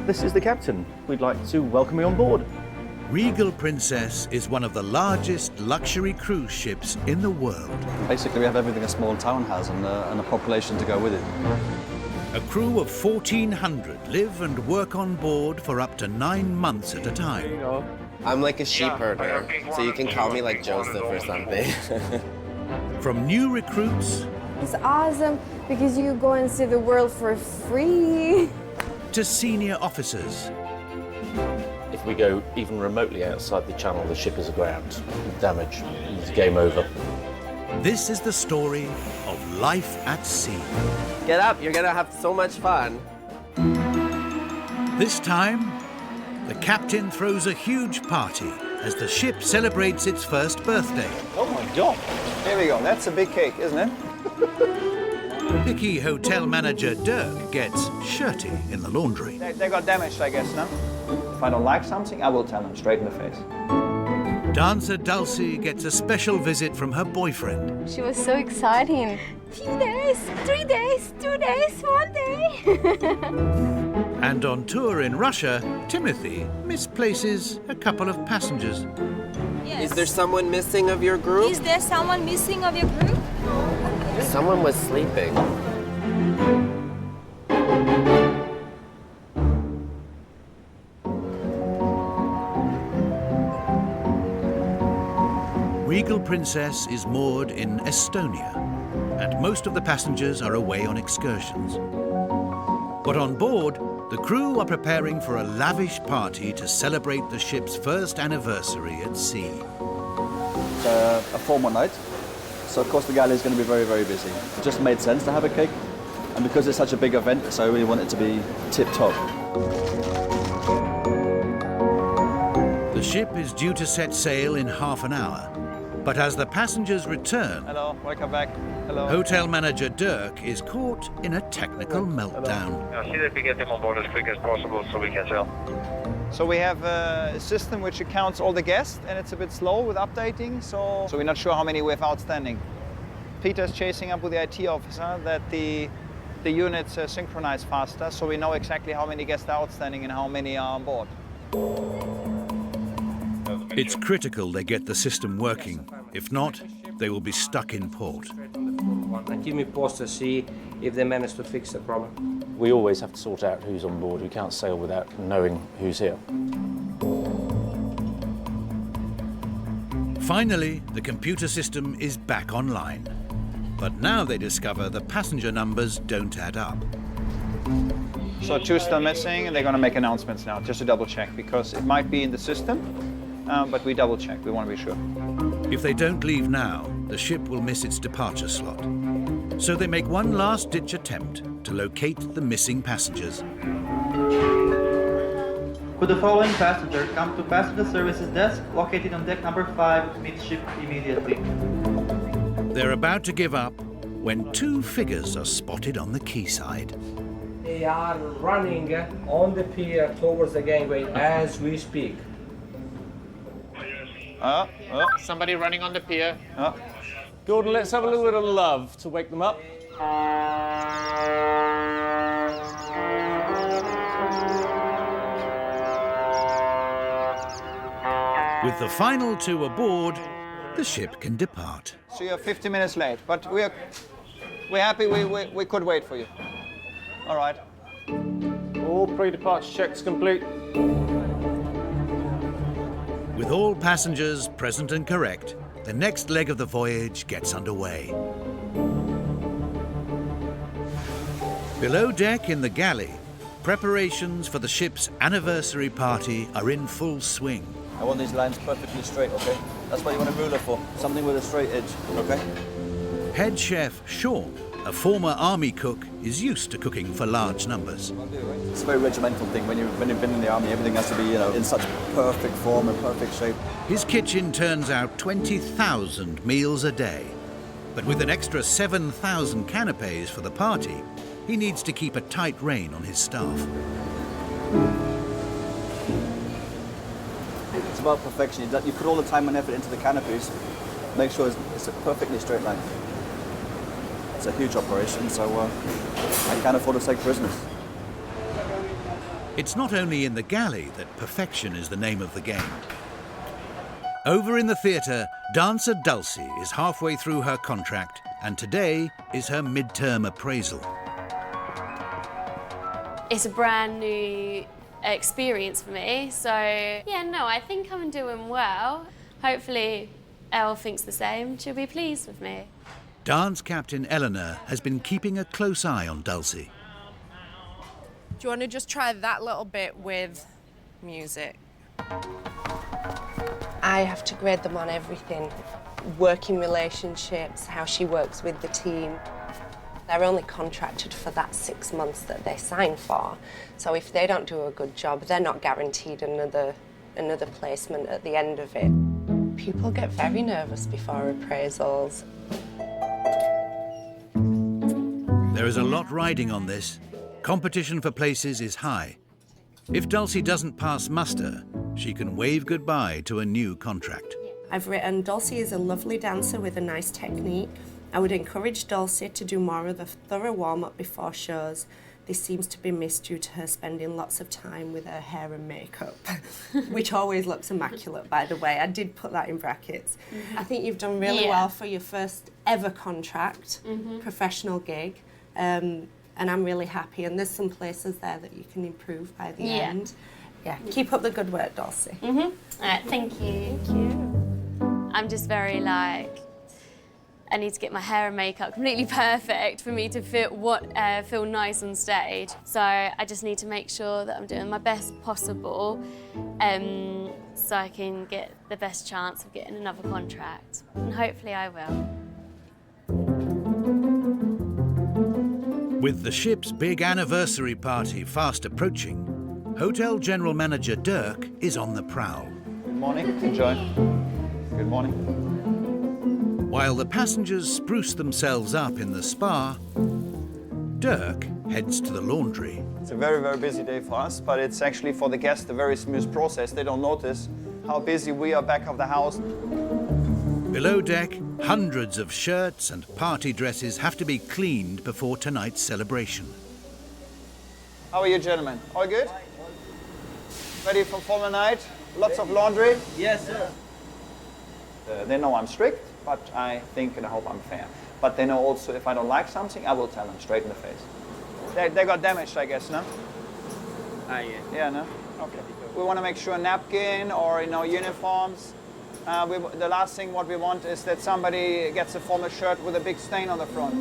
this is the captain. We'd like to welcome you on board. Regal Princess is one of the largest luxury cruise ships in the world. Basically, we have everything a small town has and a population to go with it. A crew of 1,400 live and work on board for up to 9 months at a time. I'm like a sheep herder, so you can call me like Joseph or something. From new recruits... It's awesome because you go and see the world for free. ...to senior officers. If we go even remotely outside the channel, the ship is aground. Damage, it's game over. This is the story of life at sea. Get up, you're gonna have so much fun. This time, the captain throws a huge party as the ship celebrates its first birthday. Oh my God! Here we go. That's a big cake, isn't it? Picky hotel manager Dirk gets shirty in the laundry. They got damaged, I guess, no? If I don't like something, I will tell them straight in the face. Dancer Dulcie gets a special visit from her boyfriend. She was so exciting. Few days, 3 days, 2 days, 1 day. And on tour in Russia, Timothy misplaces a couple of passengers. Yes. Is there someone missing of your group? Is there someone missing of your group? Someone was sleeping. Regal Princess is moored in Estonia, and most of the passengers are away on excursions. But on board, the crew are preparing for a lavish party to celebrate the ship's first anniversary at sea. It's a formal night, so of course the galley is going to be very, very busy. It just made sense to have a cake, and because it's such a big event, so I really want it to be tip-top. The ship is due to set sail in half an hour, but as the passengers return, Hello, welcome back. Hello. hotel manager Dirk is caught in a technical meltdown. See that we get them on board as quick as possible so we can sail. So we have a system which accounts all the guests, and it's a bit slow with updating, so we're not sure how many we have outstanding. Peter's chasing up with the IT officer that the units synchronize faster, so we know exactly how many guests are outstanding and how many are on board. It's critical they get the system working. If not, they will be stuck in port. And keep me posted to see if they manage to fix the problem. We always have to sort out who's on board. We can't sail without knowing who's here. Finally, the computer system is back online. But now they discover the passenger numbers don't add up. So 2 still missing, and they're going to make announcements now, just to double check, because it might be in the system, but we double check. We want to be sure. If they don't leave now, the ship will miss its departure slot. So they make one last-ditch attempt to locate the missing passengers. Could the following passenger come to passenger services desk located on deck number 5 midship immediately? They're about to give up when 2 figures are spotted on the quayside. They are running on the pier towards the gangway as we speak. Somebody running on the pier. Gordon, let's have a little bit of love to wake them up. With the final 2 aboard, the ship can depart. So you're 50 minutes late, but we're happy we could wait for you. All right. All pre-departure checks complete. With all passengers present and correct, the next leg of the voyage gets underway. Below deck in the galley, preparations for the ship's anniversary party are in full swing. I want these lines perfectly straight, okay? That's what you want a ruler for, something with a straight edge, okay? Head chef Sean, a former army cook, is used to cooking for large numbers. It's a very regimental thing. When you've been in the army, everything has to be, in such perfect form and perfect shape. His kitchen turns out 20,000 meals a day. But with an extra 7,000 canapes for the party, he needs to keep a tight rein on his staff. It's about perfection. You put all the time and effort into the canopies, make sure it's a perfectly straight line. It's a huge operation, so I can't afford to take prisoners. It's not only in the galley that perfection is the name of the game. Over in the theatre, dancer Dulcie is halfway through her contract, and today is her midterm appraisal. It's a brand new experience for me, so yeah, no, I think I'm doing well. Hopefully Elle thinks the same. She'll be pleased with me. Dance captain Eleanor has been keeping a close eye on Dulcie. Do you want to just try that little bit with music? I have to grade them on everything. Working relationships, how she works with the team. They're only contracted for that 6 months that they sign for. So if they don't do a good job, they're not guaranteed another placement at the end of it. People get very nervous before appraisals. There is a lot riding on this. Competition for places is high. If Dulcie doesn't pass muster, she can wave goodbye to a new contract. I've written, Dulcie is a lovely dancer with a nice technique. I would encourage Dulcie to do more of a thorough warm-up before shows. This seems to be missed due to her spending lots of time with her hair and makeup, which always looks immaculate, by the way. I did put that in brackets. I think you've done really well for your first ever contract, professional gig, and I'm really happy. And there's some places there that you can improve by the end. Yeah, keep up the good work, Dulcie. All right, thank you. Thank you. I'm just very like, I need to get my hair and makeup completely perfect for me to feel nice on stage. So I just need to make sure that I'm doing my best possible so I can get the best chance of getting another contract. And hopefully I will. With the ship's big anniversary party fast approaching, Hotel General Manager Dirk is on the prowl. Good morning, enjoy. Good morning. While the passengers spruce themselves up in the spa, Dirk heads to the laundry. It's a very, very busy day for us, but it's actually for the guests a very smooth process. They don't notice how busy we are back of the house. Below deck, hundreds of shirts and party dresses have to be cleaned before tonight's celebration. How are you, gentlemen? All good? Ready for formal night? Lots of laundry? Yes, sir. They know I'm strict, but I think and I hope I'm fair. But they know also if I don't like something, I will tell them straight in the face. They got damaged, I guess, no? Yeah. Yeah, no? Okay. We want to make sure napkin or, uniforms. The last thing what we want is that somebody gets a formal shirt with a big stain on the front.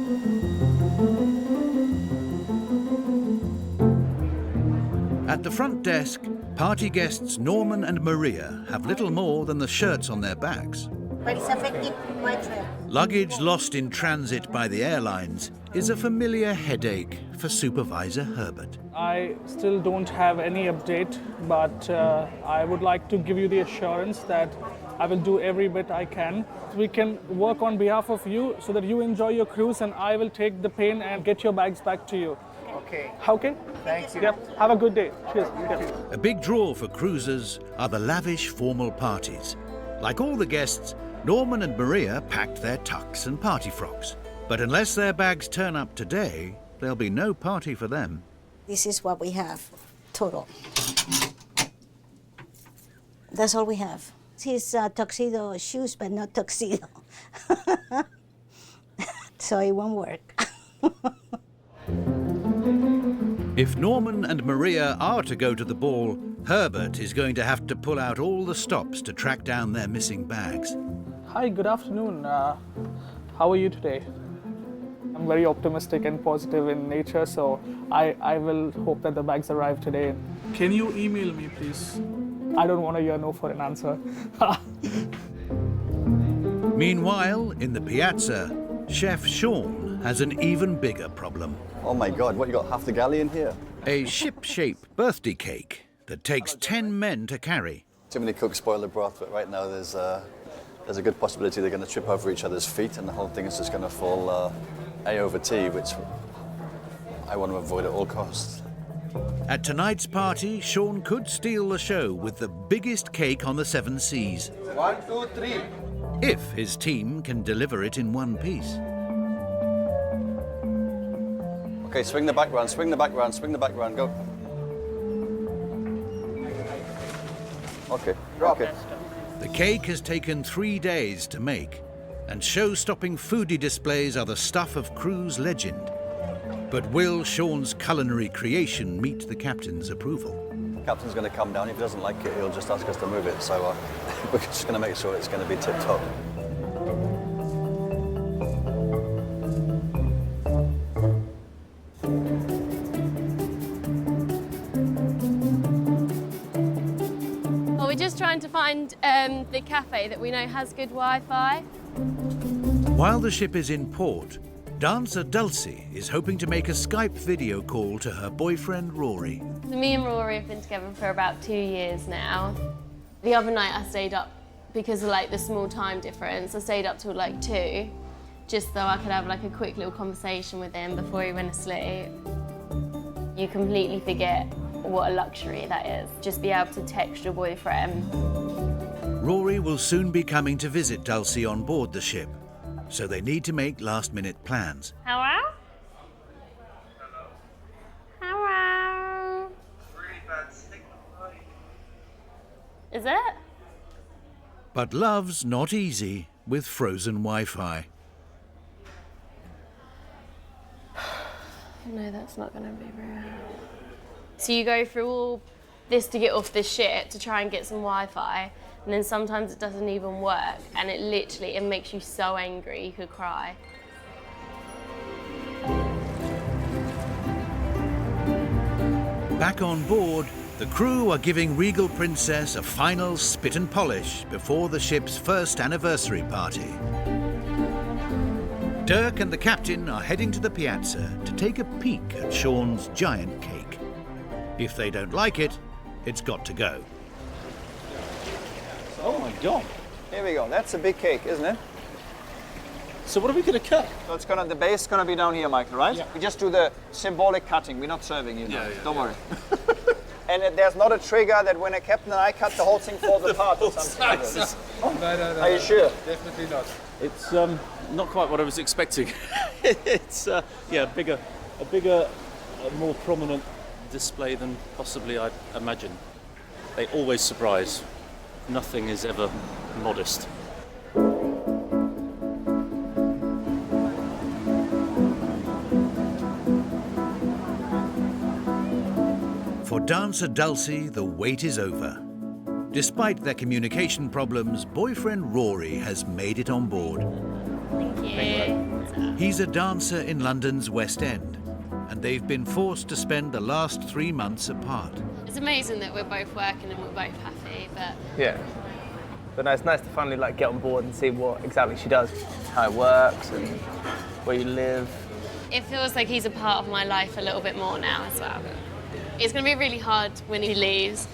At the front desk, party guests Norman and Maria have little more than the shirts on their bags. But it's effective Waitress. Luggage lost in transit by the airlines is a familiar headache for Supervisor Herbert. I still don't have any update, but I would like to give you the assurance that I will do every bit I can. We can work on behalf of you so that you enjoy your cruise, and I will take the pain and get your bags back to you. Okay. Okay? Thank you. Yep. Have a good day. Cheers. Yep. A big draw for cruisers are the lavish formal parties. Like all the guests, Norman and Maria packed their tux and party frocks. But unless their bags turn up today, there'll be no party for them. This is what we have, total. That's all we have. His tuxedo shoes, but not tuxedo. So it won't work. If Norman and Maria are to go to the ball, Herbert is going to have to pull out all the stops to track down their missing bags. Hi, good afternoon. How are you today? I'm very optimistic and positive in nature, so I will hope that the bags arrive today. Can you email me, please? I don't want to hear no for an answer. Meanwhile, in the piazza, Chef Sean has an even bigger problem. Oh my God, what, you got half the galley in here? A ship-shaped birthday cake that takes 10 men to carry. Too many cooks spoil the broth, but right now there's a good possibility they're going to trip over each other's feet and the whole thing is just going to fall A over T, which I want to avoid at all costs. At tonight's party, Sean could steal the show with the biggest cake on the 7 seas. 1, 2, 3. If his team can deliver it in one piece. Okay, swing the back round, swing the back round, swing the back round, go. Okay. Okay. The cake has taken 3 days to make, and show-stopping foodie displays are the stuff of cruise legend. But will Sean's culinary creation meet the captain's approval? Captain's going to come down. If he doesn't like it, he'll just ask us to move it. So we're just going to make sure it's going to be tip-top. Well, we're just trying to find the cafe that we know has good Wi-Fi. While the ship is in port, dancer Dulcie is hoping to make a Skype video call to her boyfriend Rory. So me and Rory have been together for about 2 years now. The other night I stayed up because of like the small time difference. I stayed up till like 2, just so I could have like a quick little conversation with him before he went asleep. You completely forget what a luxury that is. Just be able to text your boyfriend. Rory will soon be coming to visit Dulcie on board the ship, so they need to make last-minute plans. Hello? Hello? Is it? But love's not easy with frozen Wi-Fi. No, that's not going to be real. So you go through all this to get off this ship to try and get some Wi-Fi, and then sometimes it doesn't even work, and it makes you so angry you could cry. Back on board, the crew are giving Regal Princess a final spit and polish before the ship's first anniversary party. Dirk and the captain are heading to the piazza to take a peek at Sean's giant cake. If they don't like it, it's got to go. Oh my God. Here we go. That's a big cake, isn't it? So what are we going to cut? So it's the base is gonna be down here, Michael, right? Yeah. We just do the symbolic cutting. We're not serving you. Don't worry. And there's not a trigger that when a captain and I cut, the whole thing falls apart or something. No. Are you sure? Definitely not. It's not quite what I was expecting. It's a bigger, more prominent display than possibly I'd imagined. They always surprise. Nothing is ever modest. For dancer Dulcie, the wait is over. Despite their communication problems, boyfriend Rory has made it on board. Thank you. He's a dancer in London's West End, and they've been forced to spend the last 3 months apart. It's amazing that we're both working and we're both happy, but... Yeah. But no, it's nice to finally get on board and see what exactly she does, how it works and where you live. It feels like he's a part of my life a little bit more now as well. It's going to be really hard when he leaves.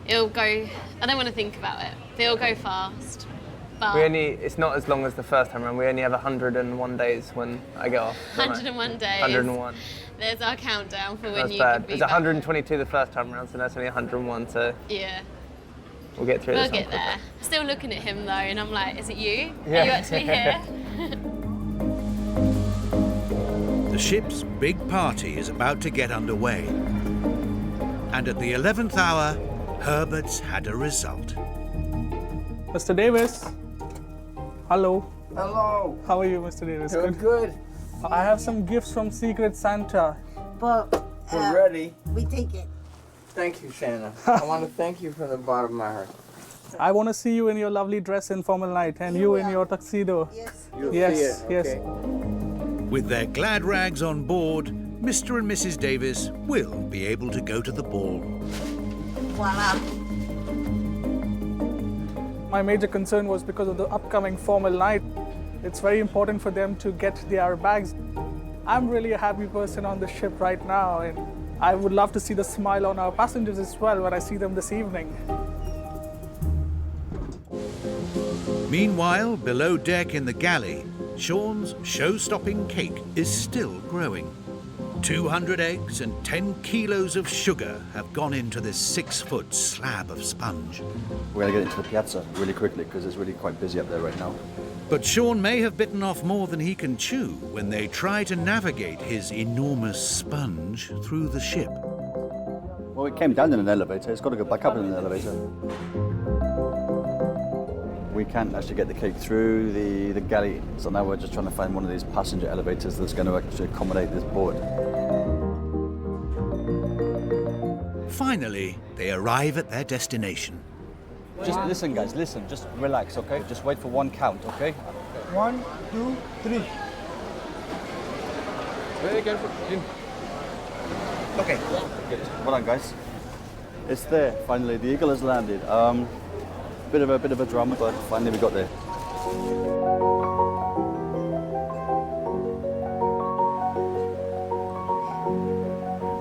It'll go, I don't want to think about it, but it'll go fast. But it's not as long as the first time around. We only have 101 days when I get off. 101 days. 101. There's our countdown for when That's you bad. can be It's back. 122 the first time around, so that's only 101, so Yeah. we'll get through this. We'll get there. Still looking at him though, and I'm like, is it you? Yeah. Are you actually here? The ship's big party is about to get underway. And at the 11th hour, Herbert's had a result. Mr. Davis. Hello. Hello. How are you, Mr. Davis? Doing good. I have some gifts from Secret Santa. But we're ready. We take it. Thank you, Santa. I want to thank you from the bottom of my heart. I want to see you in your lovely dress in formal night, and you in your tuxedo. Yes. You'll Yes, see it. yes. Okay. With their glad rags on board, Mr. and Mrs. Davis will be able to go to the ball. Voila. My major concern was because of the upcoming formal night. It's very important for them to get their bags. I'm really a happy person on the ship right now, and I would love to see the smile on our passengers as well when I see them this evening. Meanwhile, below deck in the galley, Sean's show-stopping cake is still growing. 200 eggs and 10 kilos of sugar have gone into this 6-foot slab of sponge. We're going to get into the piazza really quickly because it's really quite busy up there right now. But Sean may have bitten off more than he can chew when they try to navigate his enormous sponge through the ship. Well, it came down in an elevator. It's got to go back up in an elevator. We can't actually get the cake through the galley, so now we're just trying to find one of these passenger elevators that's going to actually accommodate this board. Finally, they arrive at their destination. Just listen, guys, listen. Just relax, okay? Just wait for one count, okay? 1, 2, 3. Very good. Okay. Well done, guys. It's there. Finally, the Eagle has landed. Bit of a drama, but finally we got there.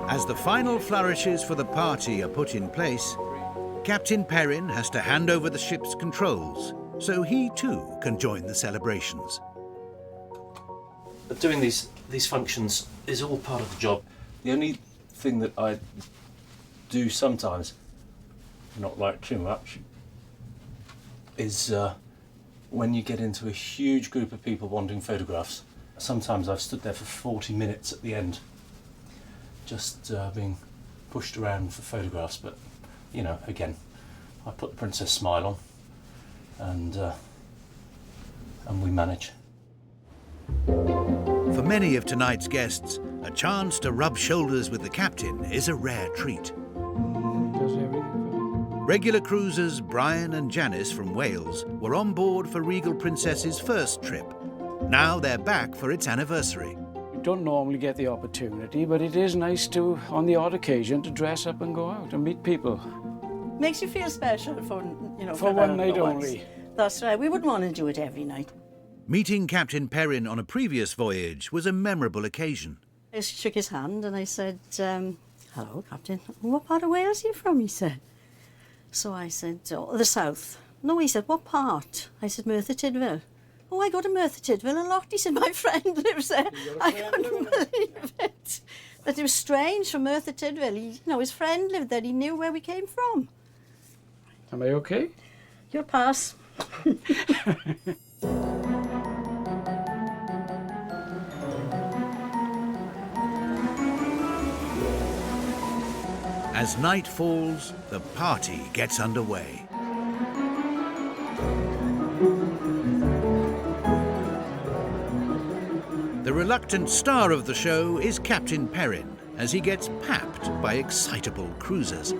As the final flourishes for the party are put in place, Captain Perrin has to hand over the ship's controls, so he too can join the celebrations. Doing these functions is all part of the job. The only thing that I do sometimes, not like too much, is when you get into a huge group of people wanting photographs. Sometimes I've stood there for 40 minutes at the end, just being pushed around for photographs, but you know, again, I put the princess smile on and we manage. For many of tonight's guests, a chance to rub shoulders with the captain is a rare treat. Regular cruisers Brian and Janice from Wales were on board for Regal Princess's first trip. Now they're back for its anniversary. You don't normally get the opportunity, but it is nice to, on the odd occasion, to dress up and go out and meet people. Makes you feel special for, you know, for one night only. That's right. We wouldn't want to do it every night. Meeting Captain Perrin on a previous voyage was a memorable occasion. I shook his hand and I said, hello, Captain. What part of Wales are you from? He said. So I said, oh, the south. No, he said, what part? I said, Merthyr Tydfil. Oh, I go to Merthyr Tydfil a lot. He said, my friend lives there. I couldn't believe it. But it was strange from Merthyr Tydfil. You know, his friend lived there. He knew where we came from. Am I okay? You'll pass. As night falls, the party gets underway. The reluctant star of the show is Captain Perrin, as he gets papped by excitable cruisers.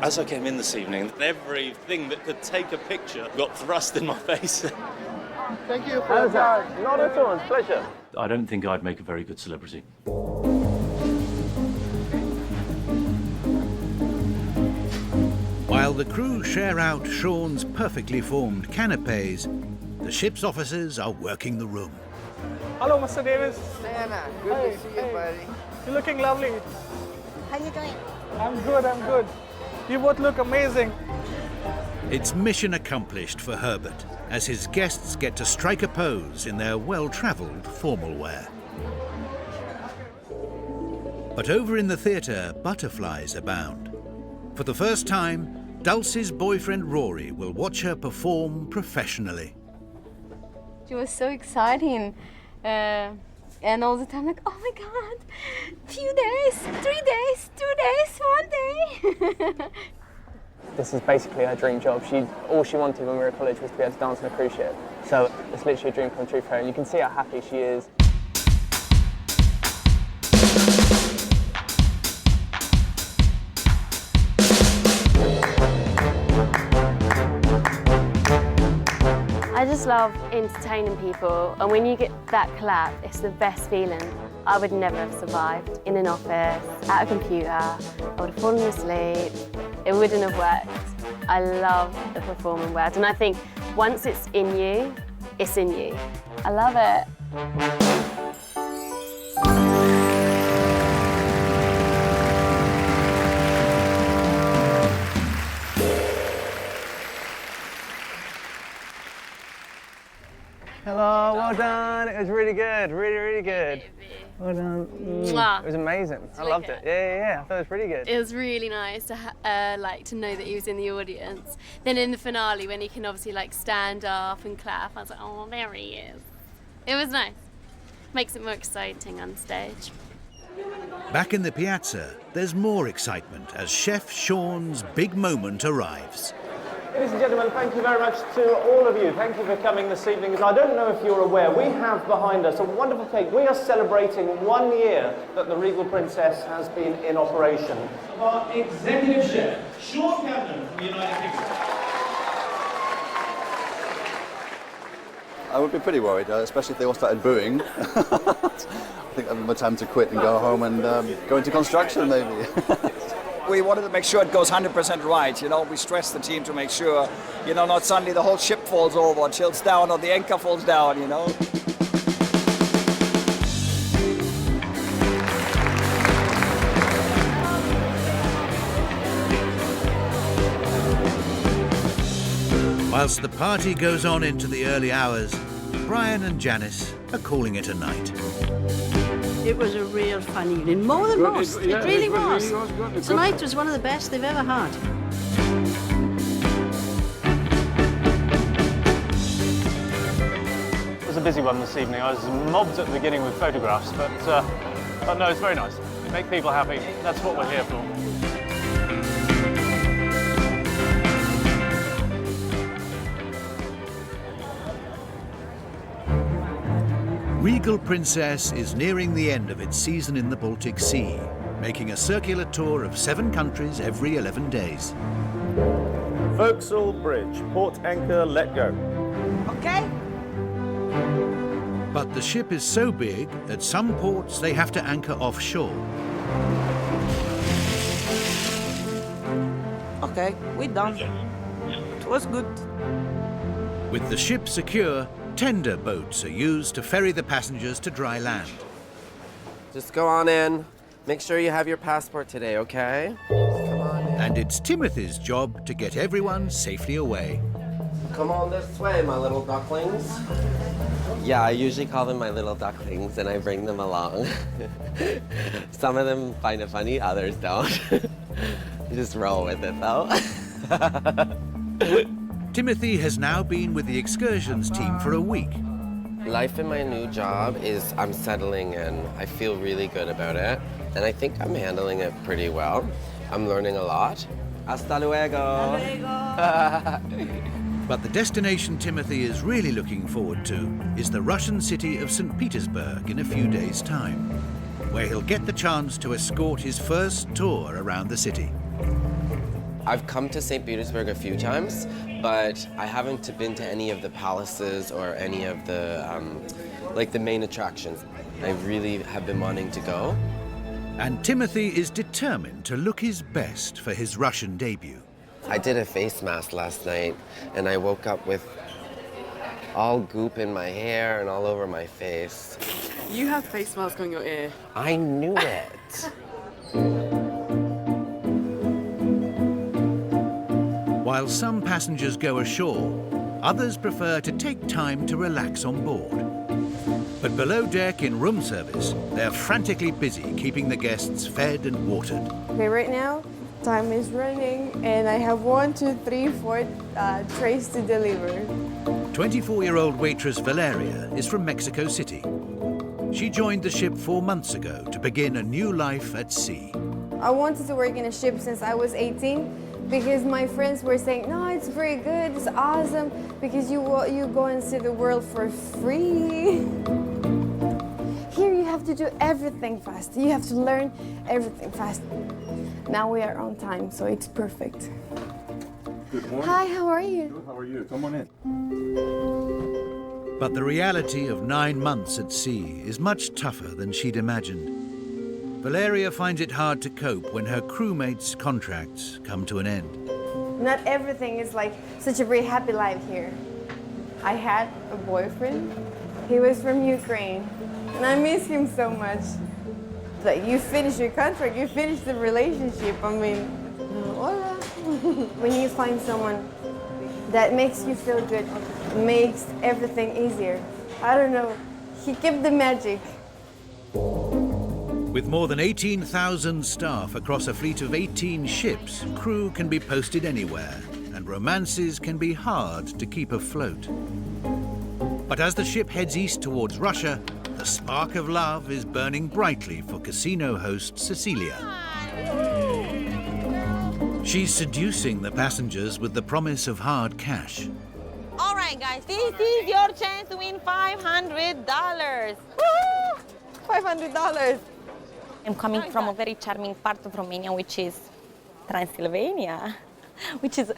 As I came in this evening, everything that could take a picture got thrust in my face. Thank you for that. Not at all, it's a pleasure. I don't think I'd make a very good celebrity. While the crew share out Sean's perfectly formed canapes, the ship's officers are working the room. Hello, Mr. Davis. Santa, good to see you, buddy. You're looking lovely. How you doing? I'm good, I'm good. You both look amazing. It's mission accomplished for Herbert, as his guests get to strike a pose in their well-travelled formal wear. But over in the theatre, butterflies abound. For the first time, Dulce's boyfriend Rory will watch her perform professionally. It was so exciting. And all the time, like, oh my God, few days, 3 days, 2 days, 1 day. This is basically her dream job. All she wanted when we were at college was to be able to dance on a cruise ship. So it's literally a dream come true for her, and you can see how happy she is. I just love entertaining people, and when you get that clap, it's the best feeling. I would never have survived in an office, at a computer. I would have fallen asleep. It wouldn't have worked. I love the performing world, and I think once it's in you, it's in you. I love it. Hello, well done. It was really good, really good. Well done. Mwah. It was amazing. I loved it. Yeah. I thought it was pretty good. It was really nice to to know that he was in the audience. Then in the finale, when he can obviously like stand up and clap, I was like, oh, there he is. It was nice. Makes it more exciting on stage. Back in the piazza, there's more excitement as Chef Sean's big moment arrives. Ladies and gentlemen, thank you very much to all of you. Thank you for coming this evening. I don't know if you're aware, we have behind us a wonderful cake. We are celebrating 1 year that the Regal Princess has been in operation. Our executive chef, Sean Gavin from the United Kingdom. I would be pretty worried, especially if they all started booing. I think I'd have more time to quit and go home and go into construction, maybe. We wanted to make sure it goes 100% right, you know. We stressed the team to make sure, you know, not suddenly the whole ship falls over or tilts down or the anchor falls down, you know. Whilst the party goes on into the early hours, Brian and Janice are calling it a night. It was a real fun evening, more than most. It really was. Tonight was one of the best they've ever had. It was a busy one this evening. I was mobbed at the beginning with photographs, but no, it's very nice. Make people happy. That's what we're here for. Regal Princess is nearing the end of its season in the Baltic Sea, making a circular tour of 7 countries every 11 days. Vauxhall Bridge, port anchor, let go. Okay. But the ship is so big, at some ports they have to anchor offshore. Okay, we're done. It was good. With the ship secure, tender boats are used to ferry the passengers to dry land. Just go on in. Make sure you have your passport today, okay? Come on in. And it's Timothy's job to get everyone safely away. Come on this way, my little ducklings. Yeah, I usually call them my little ducklings, and I bring them along. Some of them find it funny, others don't. Just roll with it, though. Timothy has now been with the excursions team for a week. Life in my new job is I'm settling in. I feel really good about it, and I think I'm handling it pretty well. I'm learning a lot. Hasta luego. But the destination Timothy is really looking forward to is the Russian city of St. Petersburg in a few days' time, where he'll get the chance to escort his first tour around the city. I've come to St. Petersburg a few times, but I haven't been to any of the palaces or any of the, like the main attractions. I really have been wanting to go. And Timothy is determined to look his best for his Russian debut. I did a face mask last night, and I woke up with all goop in my hair and all over my face. You have face mask on your ear. I knew it. While some passengers go ashore, others prefer to take time to relax on board. But below deck in room service, they're frantically busy keeping the guests fed and watered. Okay, right now, time is running, and I have 1, 2, 3, 4 trays to deliver. 24-year-old waitress Valeria is from Mexico City. She joined the ship 4 months ago to begin a new life at sea. I wanted to work in a ship since I was 18 because my friends were saying, no, it's very good, it's awesome, because you go and see the world for free. Here you have to do everything fast. You have to learn everything fast. Now we are on time, so it's perfect. Good morning. Hi, how are you? Good, how are you? Come on in. But the reality of 9 months at sea is much tougher than she'd imagined. Valeria finds it hard to cope when her crewmates' contracts come to an end. Not everything is like such a very happy life here. I had a boyfriend. He was from Ukraine, and I miss him so much. Like, you finish your contract, you finish the relationship. I mean, hola. When you find someone that makes you feel good, makes everything easier. I don't know, he kept the magic. With more than 18,000 staff across a fleet of 18 ships, crew can be posted anywhere, and romances can be hard to keep afloat. But as the ship heads east towards Russia, the spark of love is burning brightly for casino host Cecilia. She's seducing the passengers with the promise of hard cash. All right, guys, this is your chance to win $500. Woo! $500. I'm coming from a very charming part of Romania, which is Transylvania, which is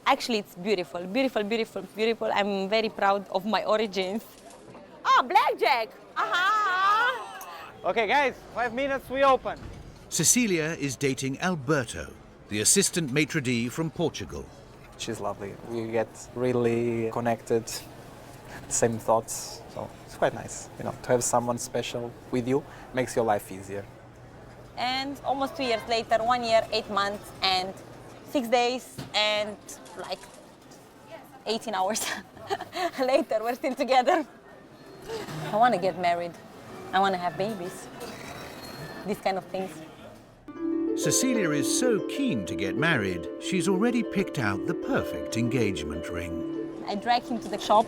actually, it's beautiful, beautiful, beautiful, beautiful. I'm very proud of my origins. Oh, blackjack. Okay, guys, 5 minutes, we open. Cecilia is dating Alberto, the assistant maitre d' from Portugal. She's lovely. We get really connected, same thoughts, so it's quite nice. You know, to have someone special with you makes your life easier. And almost 2 years later, 1 year, 8 months, and 6 days, and like 18 hours later, we're still together. I want to get married. I want to have babies. These kind of things. Cecilia is so keen to get married, she's already picked out the perfect engagement ring. I dragged him to the shop.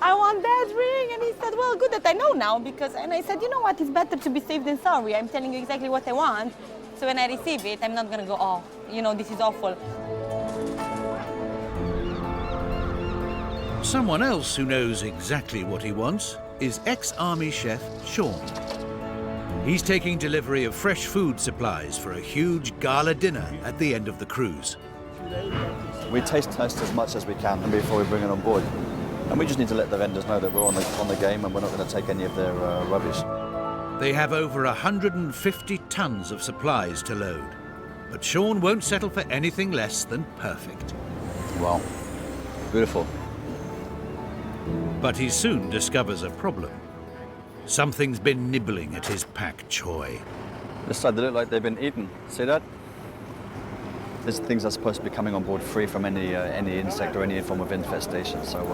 I want that ring, and he said, well, good that I know now, and I said, you know what, it's better to be safe than sorry. I'm telling you exactly what I want, so when I receive it, I'm not gonna go, oh, you know, this is awful. Someone else who knows exactly what he wants is ex-army chef Sean. He's taking delivery of fresh food supplies for a huge gala dinner at the end of the cruise. We taste test as much as we can before we bring it on board. And we just need to let the vendors know that we're on the game and we're not going to take any of their rubbish. They have over 150 tons of supplies to load. But Sean won't settle for anything less than perfect. Wow. Beautiful. But he soon discovers a problem. Something's been nibbling at his pak choy. This side, they look like they've been eaten. See that? These things are supposed to be coming on board free from any insect or any form of infestation. So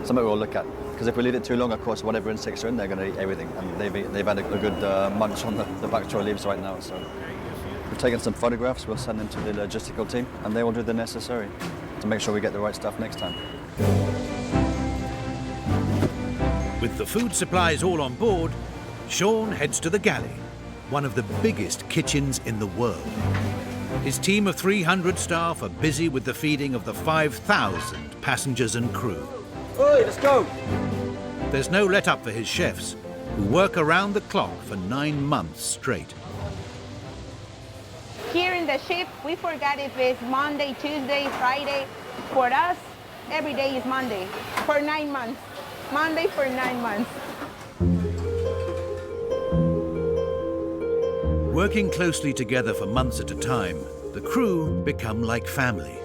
something we'll look at. Because if we leave it too long, of course, whatever insects are in, they're going to eat everything. And they've had a good munch on the pak choy leaves right now. So we've taken some photographs. We'll send them to the logistical team, and they will do the necessary to make sure we get the right stuff next time. With the food supplies all on board, Sean heads to the galley, one of the biggest kitchens in the world. His team of 300 staff are busy with the feeding of the 5,000 passengers and crew. Oi, let's go! There's no let-up for his chefs, who work around the clock for 9 months straight. Here in the ship, we forgot if it's Monday, Tuesday, Friday. For us, every day is Monday for 9 months. Monday for 9 months. Working closely together for months at a time, the crew become like family.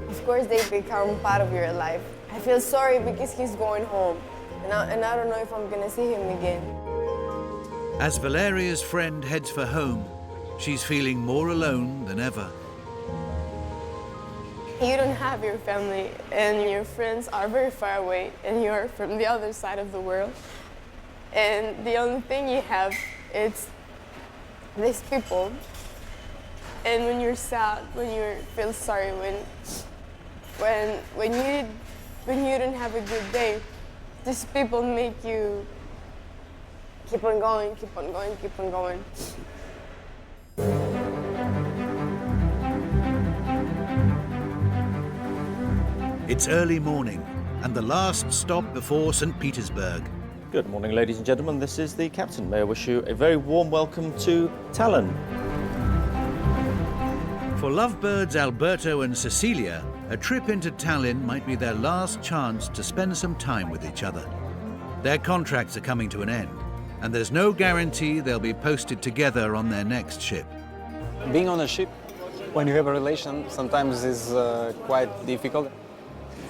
Of course, they become part of your life. I feel sorry because he's going home, and I don't know if I'm gonna see him again. As Valeria's friend heads for home, she's feeling more alone than ever. You don't have your family, and your friends are very far away, and you're from the other side of the world. And the only thing you have is these people. And when you're sad, when you feel sorry, when you don't have a good day, these people make you keep on going, keep on going, keep on going. It's early morning, and the last stop before St. Petersburg. Good morning, ladies and gentlemen. This is the captain. May I wish you a very warm welcome to Tallinn. For lovebirds Alberto and Cecilia, a trip into Tallinn might be their last chance to spend some time with each other. Their contracts are coming to an end, and there's no guarantee they'll be posted together on their next ship. Being on a ship, when you have a relation, sometimes is quite difficult.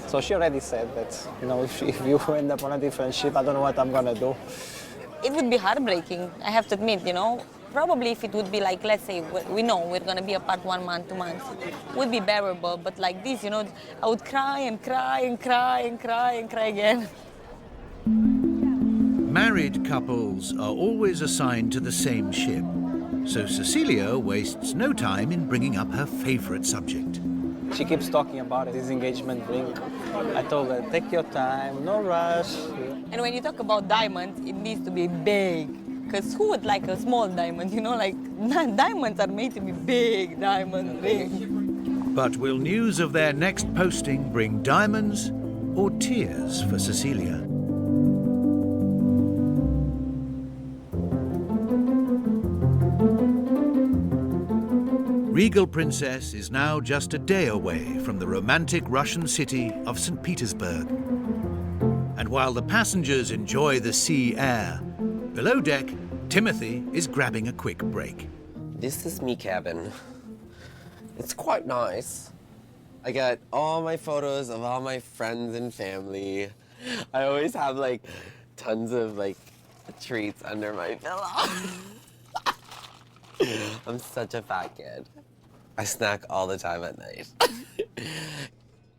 So she already said that, you know, if you end up on a different ship, I don't know what I'm gonna do. It would be heartbreaking, I have to admit, you know. Probably if it would be like, let's say, we know we're gonna be apart 1 month, 2 months, it would be bearable. But like this, you know, I would cry and cry and cry and cry and cry again. Married couples are always assigned to the same ship, so Cecilia wastes no time in bringing up her favorite subject. She keeps talking about this engagement ring. I told her, take your time, no rush. And when you talk about diamonds, it needs to be big. Because who would like a small diamond? You know, like diamonds are made to be big diamond rings. But will news of their next posting bring diamonds or tears for Cecilia? Regal Princess is now just a day away from the romantic Russian city of St. Petersburg. And while the passengers enjoy the sea air, below deck, Timothy is grabbing a quick break. This is me cabin. It's quite nice. I got all my photos of all my friends and family. I always have like tons of like treats under my pillow. I'm such a fat kid. I snack all the time at night.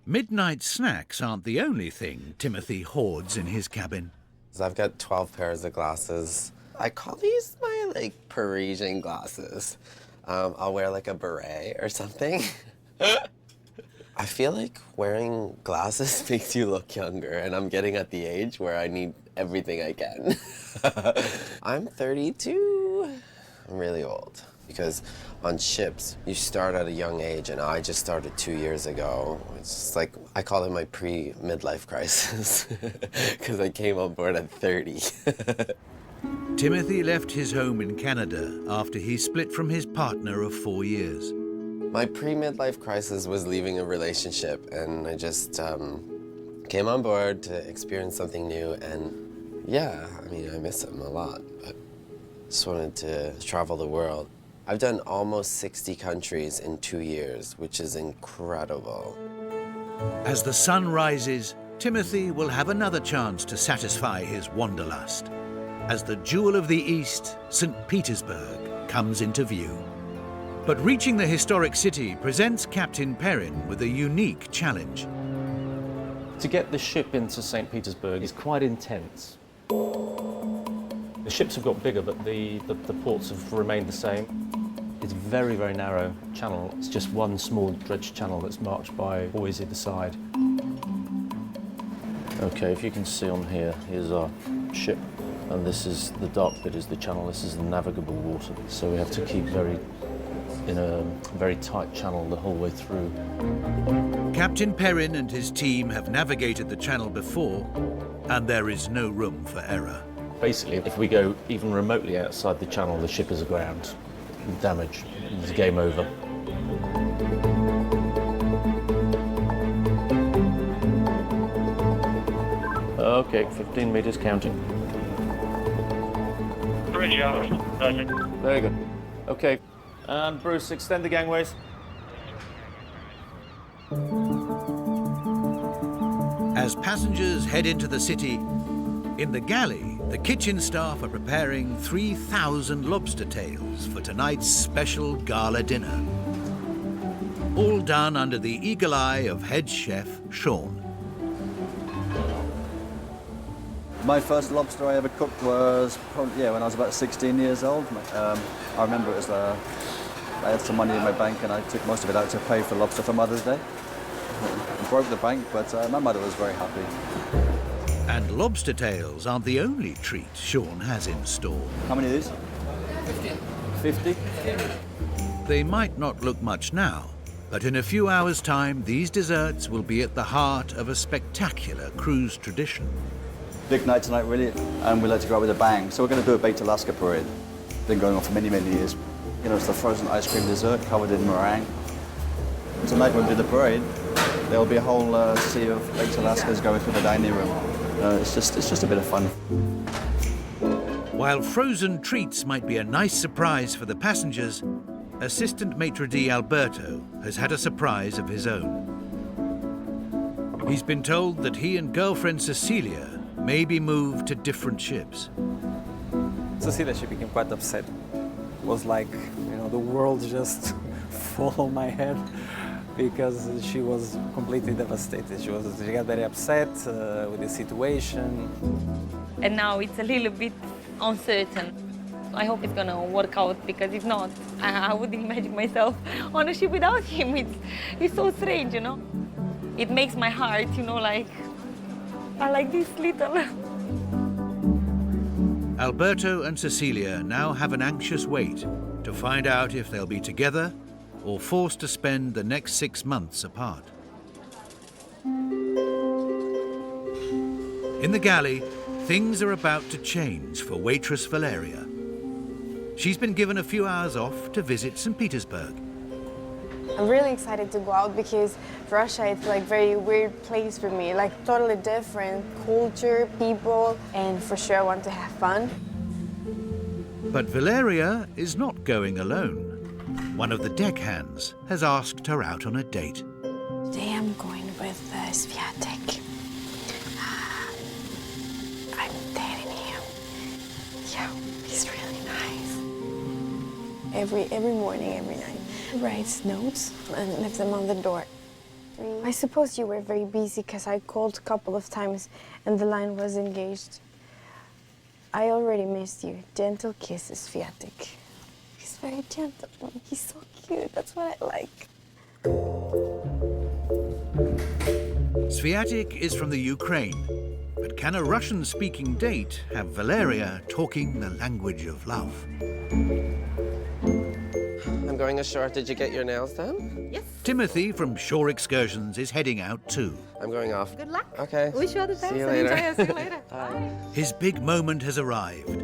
Midnight snacks aren't the only thing Timothy hoards in his cabin. I've got 12 pairs of glasses. I call these my like Parisian glasses. I'll wear like a beret or something. I feel like wearing glasses makes you look younger, and I'm getting at the age where I need everything I can. I'm 32. I'm really old. Because on ships, you start at a young age, and I just started 2 years ago. It's just like, I call it my pre-midlife crisis, because I came on board at 30. Timothy left his home in Canada after he split from his partner of 4 years. My pre-midlife crisis was leaving a relationship, and I just came on board to experience something new, and yeah, I mean, I miss him a lot, but just wanted to travel the world. I've done almost 60 countries in 2 years, which is incredible. As the sun rises, Timothy will have another chance to satisfy his wanderlust as the jewel of the East, St. Petersburg, comes into view. But reaching the historic city presents Captain Perrin with a unique challenge. To get the ship into St. Petersburg is quite intense. The ships have got bigger, but the ports have remained the same. It's a very, very narrow channel. It's just one small dredge channel that's marked by buoys either side. Okay, if you can see on here, here's our ship, and this is the dark bit is the channel. This is the navigable water. So we have to keep in a very tight channel the whole way through. Captain Perrin and his team have navigated the channel before, and there is no room for error. Basically, if we go even remotely outside the channel, the ship is aground. Damage. It's game over. Okay, 15 meters counting. Very good. Okay, and Bruce, extend the gangways. As passengers head into the city, in the galley, the kitchen staff are preparing 3,000 lobster tails for tonight's special gala dinner. All done under the eagle eye of head chef Sean. My first lobster I ever cooked was probably, when I was about 16 years old. I remember it was, I had some money in my bank and I took most of it out to pay for lobster for Mother's Day. It broke the bank, but my mother was very happy. And lobster tails aren't the only treat Sean has in store. How many of these? 50. They might not look much now, but in a few hours' time, these desserts will be at the heart of a spectacular cruise tradition. Big night tonight, really, and we like to go out with a bang. So we're going to do a Baked Alaska parade. Been going on for many, many years. You know, it's the frozen ice cream dessert covered in meringue. Tonight when we do the parade, there will be a whole sea of Baked Alaskas going through the dining room. It's just a bit of fun. While frozen treats might be a nice surprise for the passengers, Assistant Maitre d' Alberto has had a surprise of his own. He's been told that he and girlfriend Cecilia may be moved to different ships. Cecilia, she became quite upset. It was like, the world just fall on my head because she was completely devastated. She got very upset with the situation. And now it's a little bit uncertain. I hope it's gonna work out, because if not, I wouldn't imagine myself on a ship without him. It's so strange, you know? It makes my heart, you know, like, I like this little. Alberto and Cecilia now have an anxious wait to find out if they'll be together or forced to spend the next 6 months apart. In the galley, things are about to change for waitress Valeria. She's been given a few hours off to visit St. Petersburg. I'm really excited to go out because Russia is like very weird place for me, like totally different culture, people, and for sure I want to have fun. But Valeria is not going alone. One of the deckhands has asked her out on a date. Today I'm going with Sviatek. I'm dating him. Yeah, he's really nice. Every morning, every night. He writes notes and leaves them on the door. I suppose you were very busy because I called a couple of times and the line was engaged. I already missed you. Gentle kisses, Sviatek. He's very gentle. He's so cute. That's what I like. Sviatek is from the Ukraine, but can a Russian-speaking date have Valeria talking the language of love? I'm going ashore. Did you get your nails done? Yes. Timothy from Shore Excursions is heading out too. I'm going off. Good luck. Okay. Wish you all the best. See you later. Enjoy. See you later. Bye. His big moment has arrived.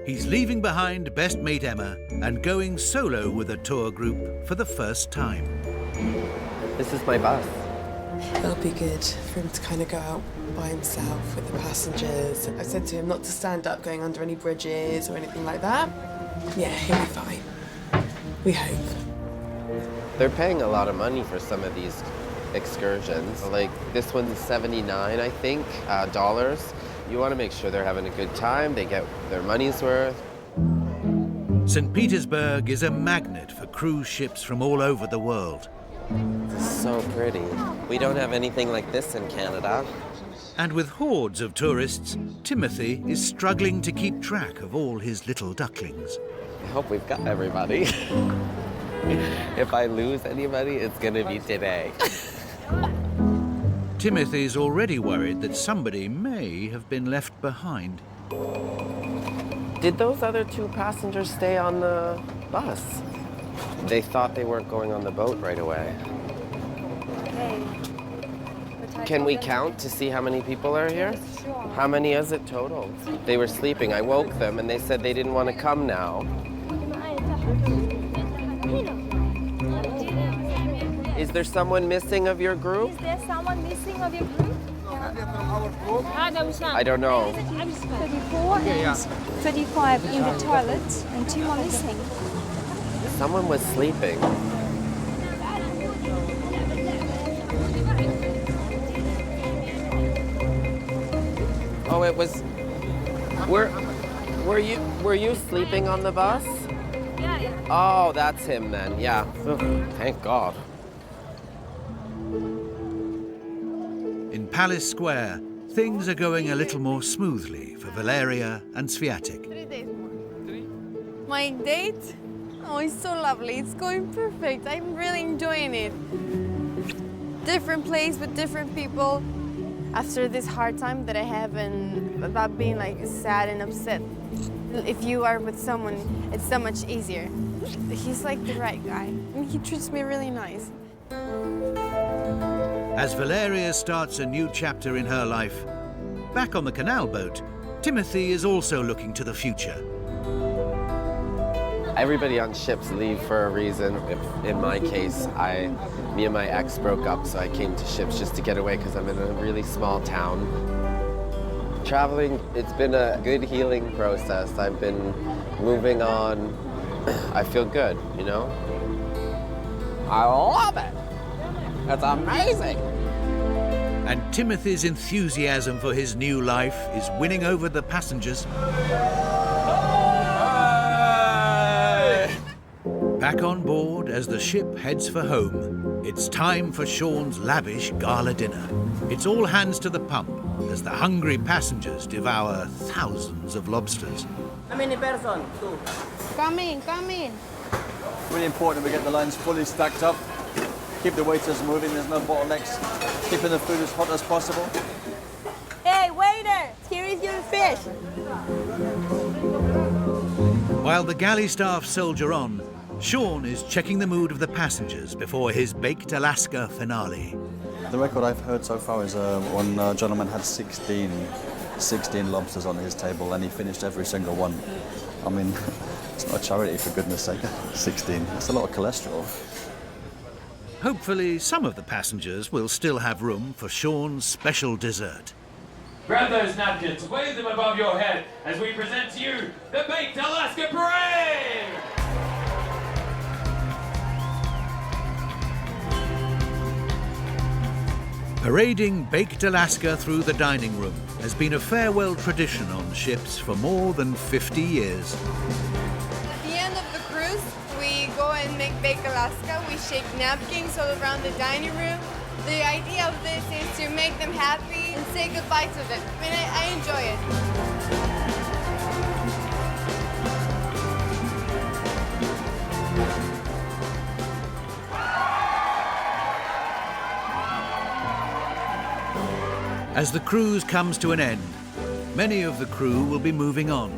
He's leaving behind best mate Emma and going solo with a tour group for the first time. This is my bus. It'll be good for him to kind of go out by himself with the passengers. I said to him not to stand up going under any bridges or anything like that. Yeah, he'll be fine. We hope. They're paying a lot of money for some of these excursions. Like this one's $79, I think, dollars. You want to make sure they're having a good time, they get their money's worth. St. Petersburg is a magnet for cruise ships from all over the world. So pretty. We don't have anything like this in Canada. And with hordes of tourists, Timothy is struggling to keep track of all his little ducklings. I hope we've got everybody. If I lose anybody, it's going to be today. Timothy's already worried that somebody may have been left behind. Did those other 2 passengers stay on the bus? They thought they weren't going on the boat right away. Can we count to see how many people are here? How many is it total? They were sleeping. I woke them and they said they didn't want to come now. Is there someone missing of your group? Is there someone missing of your group? I don't know. 34 and 35 in the toilet and 2 more missing. Someone was sleeping. Oh, it was. Were you sleeping on the bus? Yeah. Oh, that's him then. Yeah. Thank God. In Palace Square, things are going a little more smoothly for Valeria and Sviatek. 3 days more. My date? Oh, it's so lovely. It's going perfect. I'm really enjoying it. Different place with different people. After this hard time that I have and about being like sad and upset, if you are with someone, it's so much easier. He's like the right guy, and he treats me really nice. As Valeria starts a new chapter in her life, back on the canal boat, Timothy is also looking to the future. Everybody on ships leave for a reason. In my case, me and my ex broke up, so I came to ships just to get away because I'm in a really small town. Traveling, it's been a good healing process. I've been moving on. I feel good, you know? I love it. It's amazing. And Timothy's enthusiasm for his new life is winning over the passengers. Back on board as the ship heads for home, it's time for Sean's lavish gala dinner. It's all hands to the pump, as the hungry passengers devour thousands of lobsters. How many person? 2. Come in, come in. Really important we get the lines fully stacked up. Keep the waiters moving, there's no bottlenecks. Keeping the food as hot as possible. Hey, waiter, here is your fish. While the galley staff soldier on, Sean is checking the mood of the passengers before his Baked Alaska finale. The record I've heard so far is one gentleman had 16 lobsters on his table and he finished every single one. I mean, it's not a charity for goodness sake. 16, that's a lot of cholesterol. Hopefully some of the passengers will still have room for Sean's special dessert. Grab those napkins, wave them above your head as we present to you the Baked Alaska Parade! Parading Baked Alaska through the dining room has been a farewell tradition on ships for more than 50 years. At the end of the cruise, we go and make Baked Alaska. We shake napkins all around the dining room. The idea of this is to make them happy and say goodbye to them. I mean, I enjoy it. As the cruise comes to an end, many of the crew will be moving on.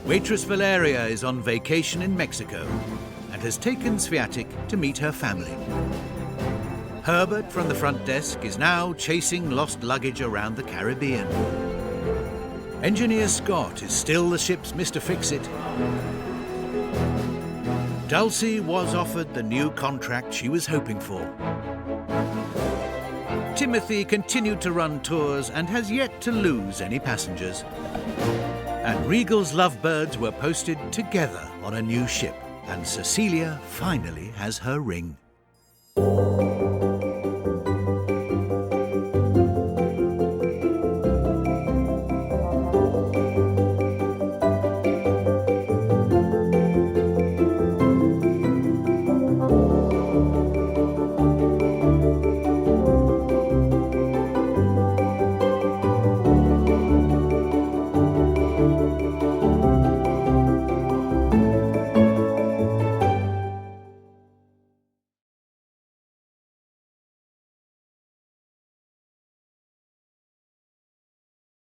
Waitress Valeria is on vacation in Mexico and has taken Sviatic to meet her family. Herbert from the front desk is now chasing lost luggage around the Caribbean. Engineer Scott is still the ship's Mr. Fix-It. Dulcie was offered the new contract she was hoping for. Timothy continued to run tours and has yet to lose any passengers. And Regal's lovebirds were posted together on a new ship, and Cecilia finally has her ring.